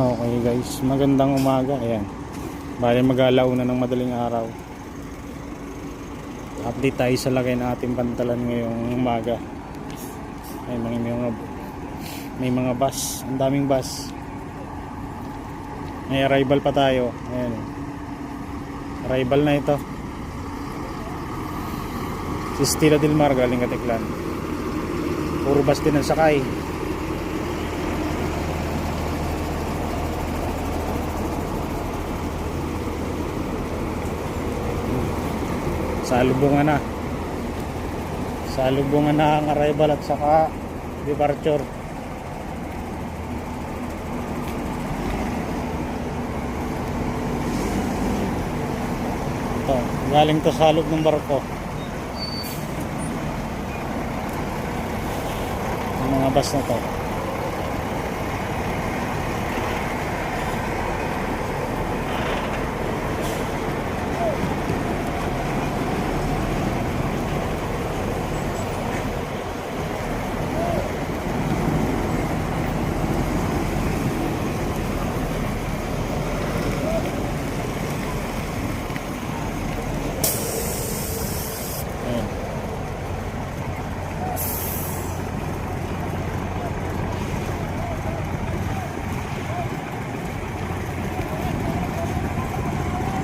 Okay guys, magandang umaga. Ayan, bali mag-alauna ng madaling araw. Update tayo sa lagay ng ating pantalan ngayong umaga. Ay, may mga bus, ang daming bus. May arrival pa tayo. Ayan, arrival na ito. Si Stila Del Mar galing Katiklan. Puro bus din ang sakay. Salubungan na ang arrival at saka departure. Ito, galing to sa loob ng barko. Ang mga bus na to.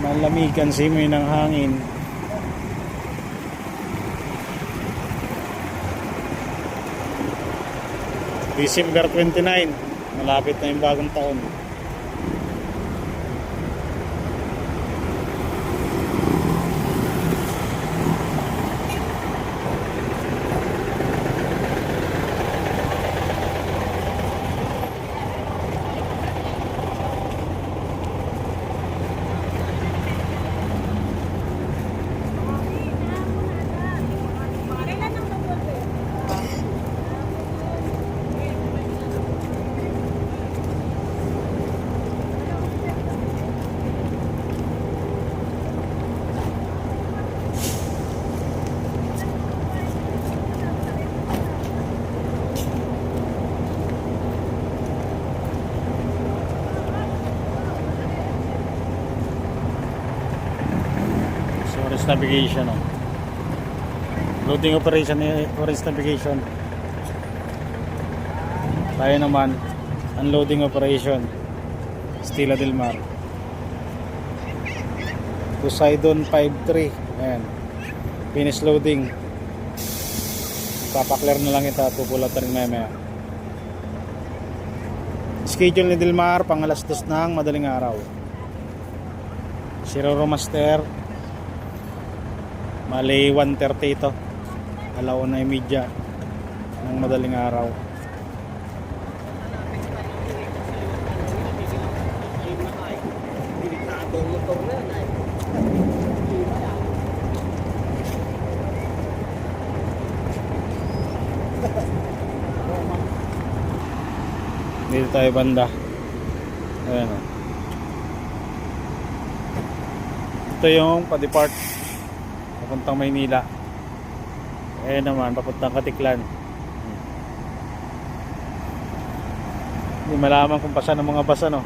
Malamigan simoy ng hangin. December 29, malapit na yung bagong taon. Orange navigation, oh. Loading operation, orange navigation. Tayo naman unloading operation, Stila Del Mar, Poseidon 53. Ayan, finish loading. Papakler na lang ito, pupulatan rin mamaya. Schedule ni Del Mar pang alas 2 ng madaling araw. Siroro Master, mali 1:30 ito, 1:30 ng madaling araw. Dito tayo banda. Ayan, oh. Ito yung pa-depart papuntang Maynila. Ayan naman, papuntang Katiklan. Hindi malaman kung pasan ng mga bus, ano.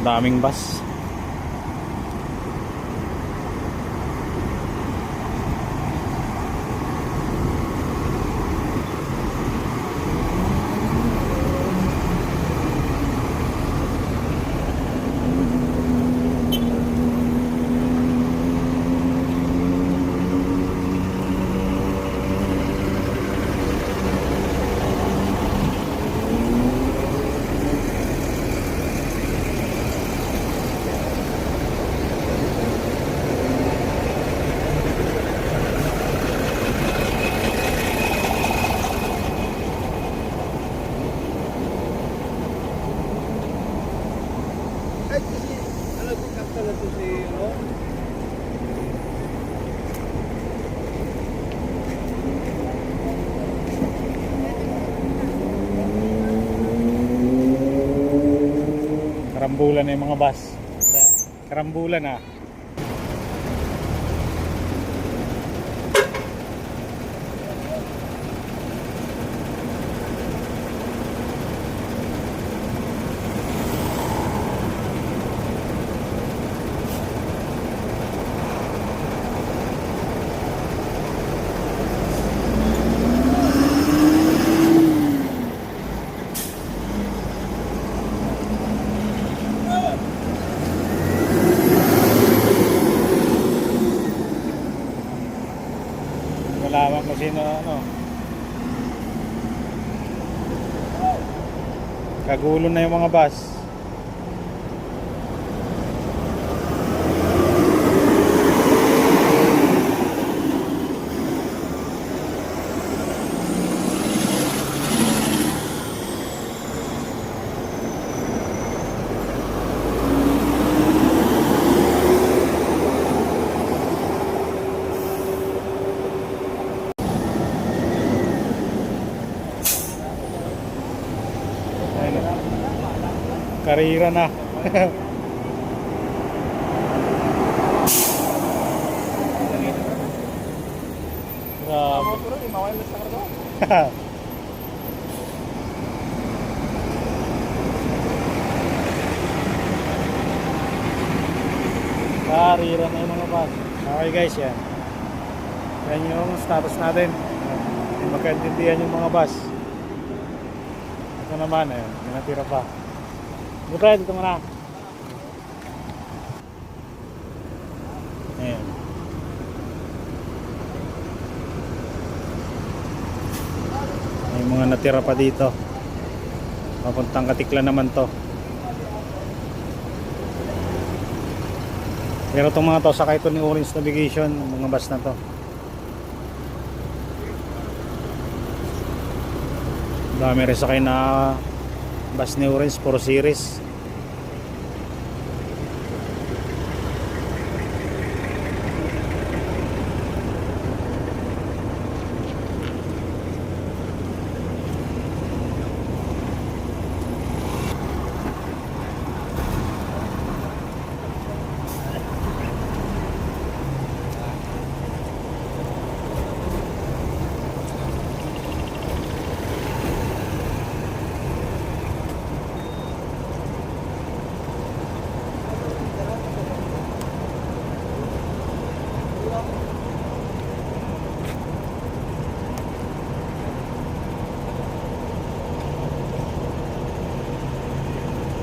Daming bus. Karambulan na yung mga bus. Karambulan na. Malaman kung sino ano. Kagulo na yung mga bus. Karira na. Grabe. Karira na yung mga bus. Okay guys, yan. Yan yung status natin. Hindi magkaintindihan yung mga bus. Ito naman, ayun, may natira pa. Buta, dito muna. Ayan. May mga natira pa dito. Papuntang Katiklan naman to. Pero itong mga to, sakay ito ni Orange Navigation, mga bus na to. Dami rin sakay na bus ni Orange, 4 series.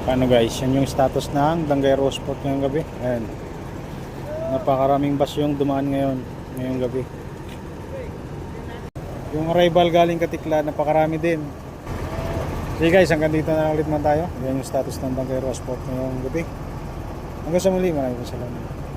Paano guys, yan yung status ng Dangay Rose Port ngayong gabi. Ayan. Napakaraming bus yung dumaan ngayong gabi. Yung arrival galing Katiklan, napakarami din. Sige guys, hanggang dito na lang ulit man tayo. Yan yung status ng Dangay Rose Port ngayong gabi. Hanggang sa muli, maraming salamat.